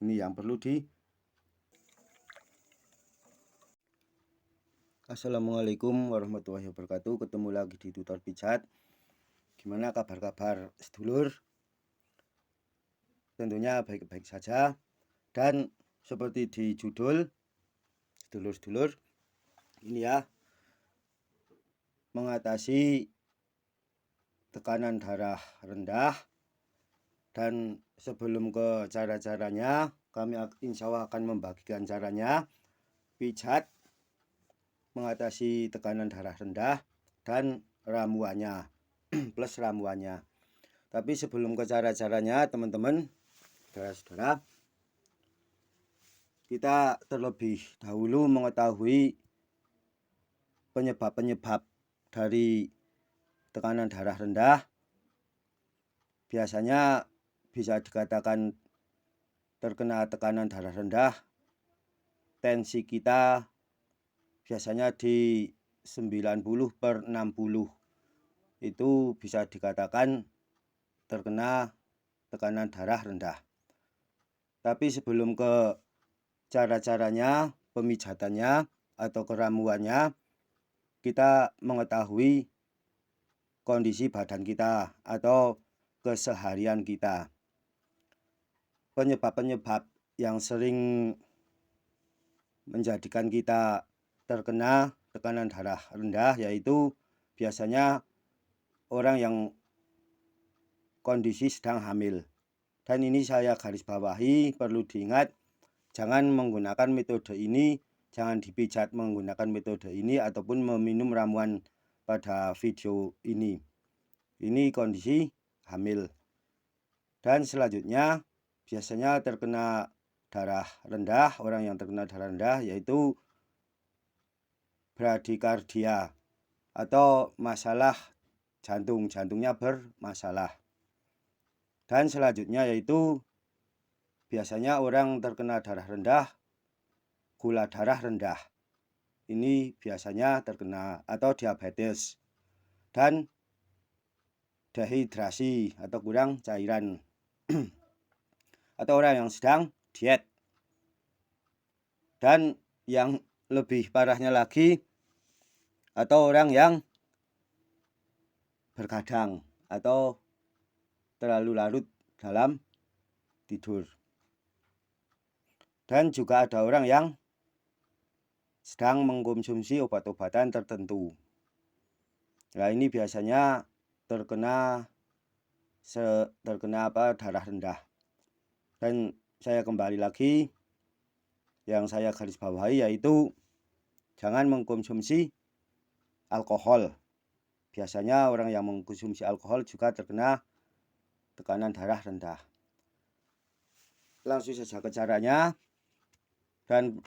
Ini yang perlu di. Assalamualaikum warahmatullahi wabarakatuh. Ketemu lagi di tutor pijat. Gimana kabar-kabar sedulur? Tentunya baik-baik saja. Dan seperti di judul, sedulur-sedulur, ini ya, mengatasi tekanan darah rendah. Dan sebelum ke cara-caranya, kami insya Allah akan membagikan caranya pijat mengatasi tekanan darah rendah dan ramuannya plus ramuannya. Tapi sebelum ke cara-caranya, teman-teman, saudara-saudara, kita terlebih dahulu mengetahui penyebab-penyebab dari tekanan darah rendah. Biasanya bisa dikatakan terkena tekanan darah rendah, tensi kita biasanya di 90/60. Itu bisa dikatakan terkena tekanan darah rendah. Tapi sebelum ke cara-caranya, pemijatannya atau keramuannya, kita mengetahui kondisi badan kita atau keseharian kita. Penyebab-penyebab yang sering menjadikan kita terkena tekanan darah rendah yaitu biasanya orang yang kondisi sedang hamil. Dan ini saya garis bawahi, perlu diingat, jangan menggunakan metode ini, jangan dipijat menggunakan metode ini ataupun meminum ramuan pada video ini. Ini kondisi hamil. Dan selanjutnya biasanya terkena darah rendah, orang yang terkena darah rendah yaitu bradikardia atau masalah jantung, jantungnya bermasalah. Dan selanjutnya yaitu biasanya orang terkena darah rendah, gula darah rendah. Ini biasanya terkena atau diabetes dan dehidrasi atau kurang cairan atau orang yang sedang diet. Dan yang lebih parahnya lagi atau orang yang berkadang atau terlalu larut dalam tidur. Dan juga ada orang yang sedang mengkonsumsi obat-obatan tertentu. Nah, ini biasanya terkena darah rendah. Dan saya kembali lagi, yang saya garis bawahi yaitu jangan mengkonsumsi alkohol. Biasanya orang yang mengkonsumsi alkohol juga terkena tekanan darah rendah. Langsung saja ke caranya. Dan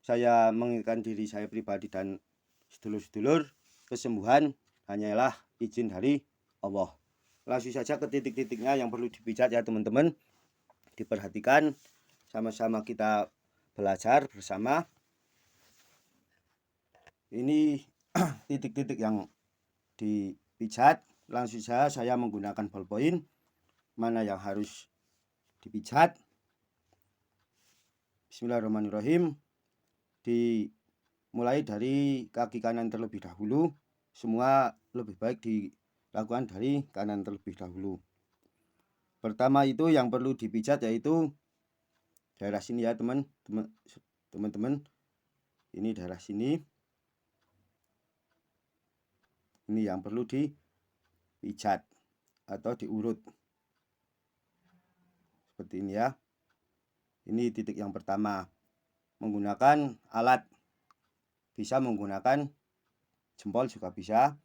saya mengingatkan diri saya pribadi dan sedulur-sedulur, kesembuhan hanyalah izin dari Allah. Langsung saja ke titik-titiknya yang perlu dipijat ya teman-teman. Diperhatikan, sama-sama kita belajar bersama. Ini titik-titik yang dipijat. Langsung saja saya menggunakan ballpoint. Mana yang harus dipijat. Bismillahirrahmanirrahim. Dimulai dari kaki kanan terlebih dahulu. Semua lebih baik dilakukan dari kanan terlebih dahulu. Pertama itu yang perlu dipijat yaitu daerah sini ya teman-teman. Ini daerah sini. Ini yang perlu dipijat atau diurut. Seperti ini ya. Ini titik yang pertama. Menggunakan alat. Bisa menggunakan jempol juga bisa.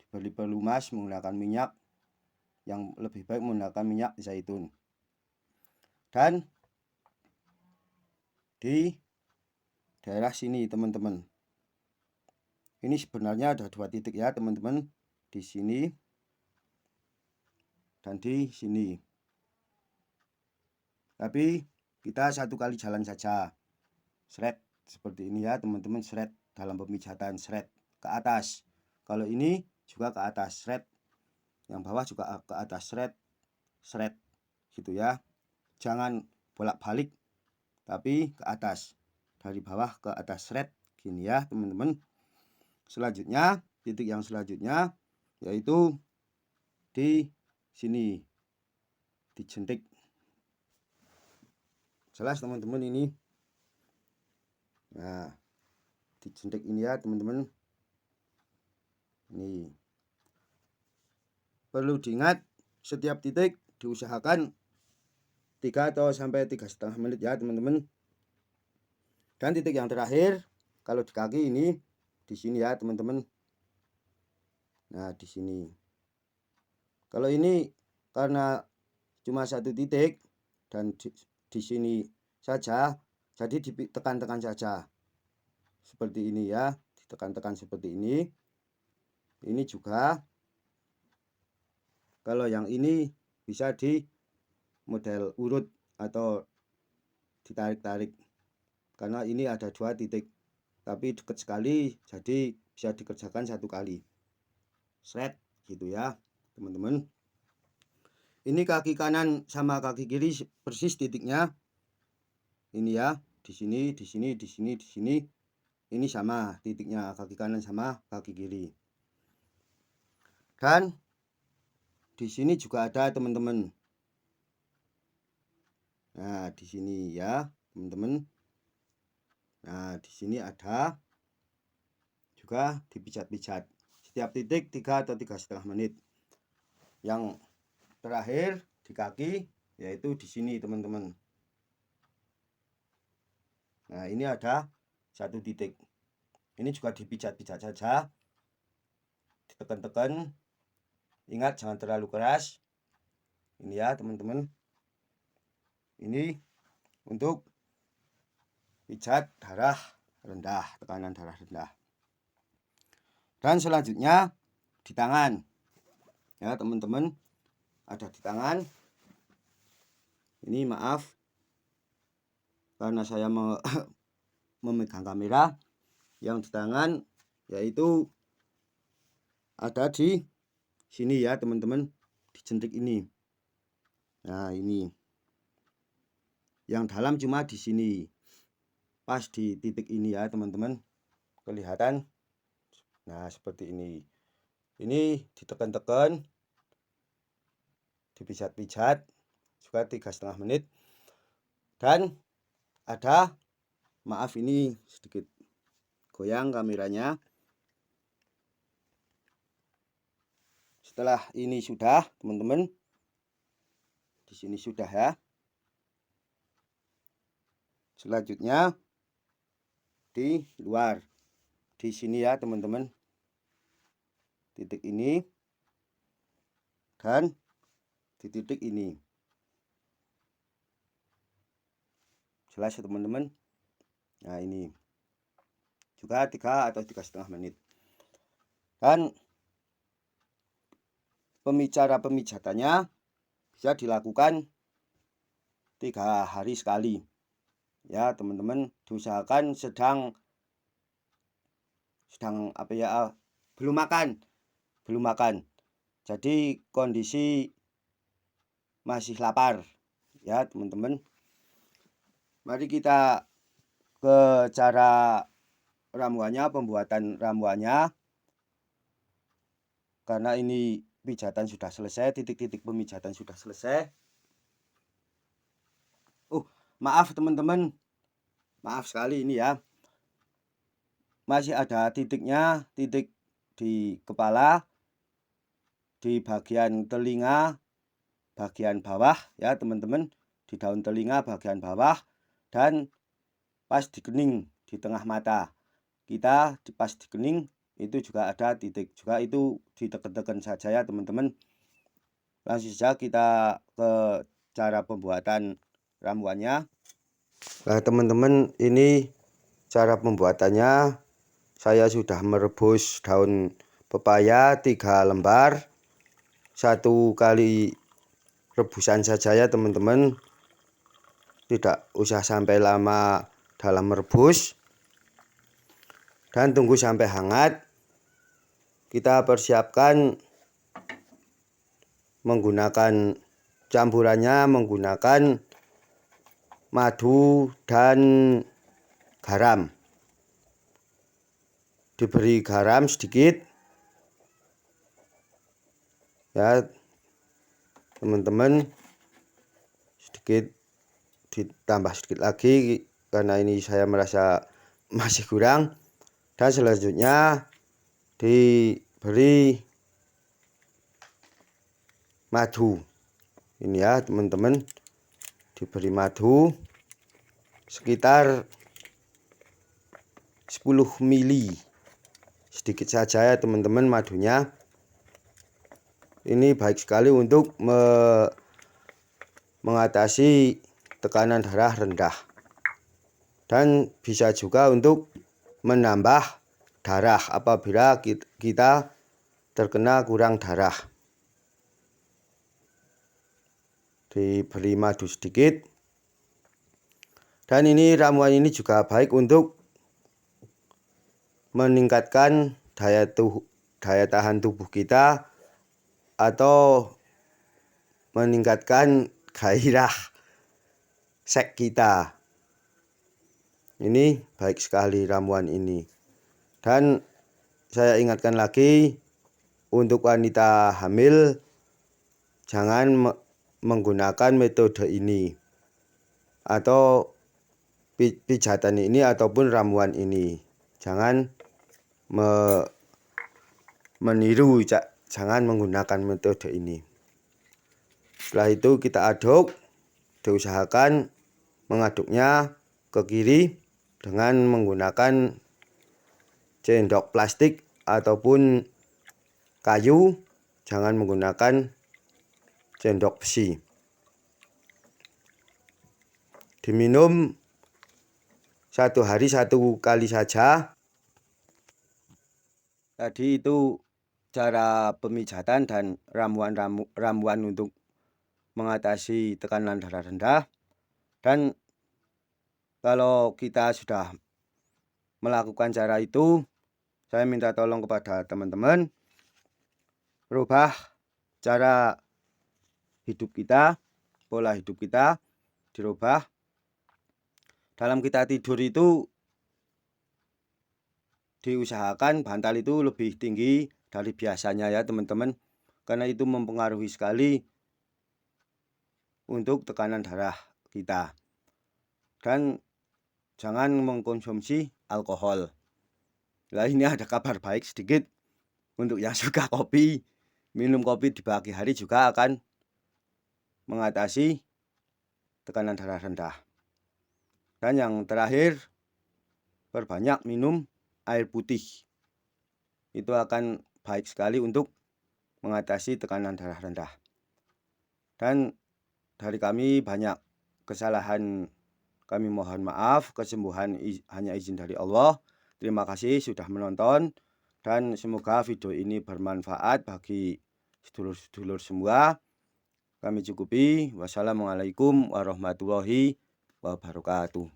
Diberi pelumas menggunakan minyak. Yang lebih baik menggunakan minyak zaitun. Dan di daerah sini teman-teman. Ini sebenarnya ada 2 titik ya teman-teman. Di sini dan di sini. Tapi kita satu kali jalan saja. Seret seperti ini ya teman-teman, seret dalam pemijatan, seret ke atas. Kalau ini juga ke atas, seret. Yang bawah juga ke atas, seret gitu ya. Jangan bolak-balik tapi ke atas, dari bawah ke atas, seret gini ya teman-teman. Selanjutnya titik yang selanjutnya yaitu di sini dijentik. Jelas teman-teman ini. Nah, dijentik ini ya teman-teman. Ini perlu diingat, setiap titik diusahakan 3 atau sampai 3,5 menit ya teman-teman. Dan titik yang terakhir kalau di kaki ini di sini ya teman-teman. Nah, di sini. Kalau ini karena cuma satu titik dan di sini saja, jadi ditekan-tekan saja. Seperti ini ya, ditekan-tekan seperti ini. Ini juga kalau yang ini bisa di model urut atau ditarik-tarik, karena ini ada 2 titik tapi dekat sekali, jadi bisa dikerjakan 1 kali. Seret gitu ya teman-teman. Ini kaki kanan sama kaki kiri persis titiknya. Ini ya, di sini, di sini, di sini, di sini. Ini sama titiknya, kaki kanan sama kaki kiri. Dan di sini juga ada teman-teman. Nah, di sini ya teman-teman. Nah, di sini ada juga dipijat-pijat. Setiap titik 3 atau 3,5 menit. Yang terakhir di kaki yaitu di sini teman-teman. Nah, ini ada 1 titik. Ini juga dipijat-pijat saja. Ditekan-tekan. Ingat jangan terlalu keras. Ini ya teman-teman. Ini untuk pijat darah rendah, tekanan darah rendah. Dan selanjutnya di tangan. Ya teman-teman, ada di tangan. Ini maaf karena saya memegang kamera. Yang di tangan yaitu ada di sini ya teman-teman, dijentik ini. Nah, ini yang dalam cuma di sini, pas di titik ini ya teman-teman, kelihatan. Nah, seperti ini. Ini ditekan-tekan, dipijat-pijat juga 3,5 menit. Dan ada, maaf ini sedikit goyang kameranya. Setelah ini sudah teman-teman, di sini sudah ya. Selanjutnya di luar, di sini ya teman-teman, titik ini dan di titik ini. Jelas ya teman-teman. Nah, ini juga 3 atau 3,5 menit. Dan pemijatannya bisa dilakukan 3 hari sekali ya teman-teman. Diusahakan sedang apa ya, belum makan, jadi kondisi masih lapar ya teman-teman. Mari kita ke cara ramuannya, pembuatan ramuannya. Karena ini pijatan sudah selesai, titik-titik pemijatan sudah selesai. Maaf teman-teman, maaf sekali ini ya. Masih ada titiknya, titik di kepala, di bagian telinga, bagian bawah ya teman-teman, di daun telinga bagian bawah, dan pas di kening di tengah mata. Kita pas di kening itu juga ada titik, juga itu ditekan-tekan saja ya teman-teman. Langsung saja kita ke cara pembuatan ramuannya. Nah teman-teman, ini cara pembuatannya. Saya sudah merebus daun pepaya 3 lembar, 1 kali rebusan saja ya teman-teman, tidak usah sampai lama dalam merebus. Dan tunggu sampai hangat. Kita persiapkan menggunakan campurannya, menggunakan madu dan garam. Diberi garam sedikit ya teman-teman, sedikit, ditambah sedikit lagi karena ini saya merasa masih kurang. Dan selanjutnya diberi madu. Ini ya teman-teman, diberi madu sekitar 10 mili. Sedikit saja ya teman-teman madunya. Ini baik sekali untuk mengatasi tekanan darah rendah. Dan bisa juga untuk menambah darah apabila kita terkena kurang darah. Diberi madu sedikit. Dan ini ramuan ini juga baik untuk meningkatkan daya tahan tubuh kita atau meningkatkan gairah seks kita. Ini baik sekali ramuan ini. Dan saya ingatkan lagi, untuk wanita hamil jangan menggunakan metode ini atau pijatan ini ataupun ramuan ini. Jangan meniru, jangan menggunakan metode ini. Setelah itu kita aduk, diusahakan mengaduknya ke kiri dengan menggunakan sendok plastik ataupun kayu, jangan menggunakan sendok besi. Diminum 1 hari 1 kali saja. Tadi itu cara pemijatan dan ramuan untuk mengatasi tekanan darah rendah. Dan kalau kita sudah melakukan cara itu, saya minta tolong kepada teman-teman rubah cara hidup kita, pola hidup kita dirubah. Dalam kita tidur itu diusahakan bantal itu lebih tinggi dari biasanya ya teman-teman, karena itu mempengaruhi sekali untuk tekanan darah kita. Dan jangan mengkonsumsi alkohol. Nah, ini ada kabar baik sedikit untuk yang suka kopi. Minum kopi di pagi hari juga akan mengatasi tekanan darah rendah. Dan yang terakhir, perbanyak minum air putih. Itu akan baik sekali untuk mengatasi tekanan darah rendah. Dan dari kami banyak kesalahan, kami mohon maaf. Kesembuhan hanya izin dari Allah. Terima kasih sudah menonton, dan semoga video ini bermanfaat bagi sedulur-sedulur semua. Kami cukupi. Wassalamualaikum warahmatullahi wabarakatuh.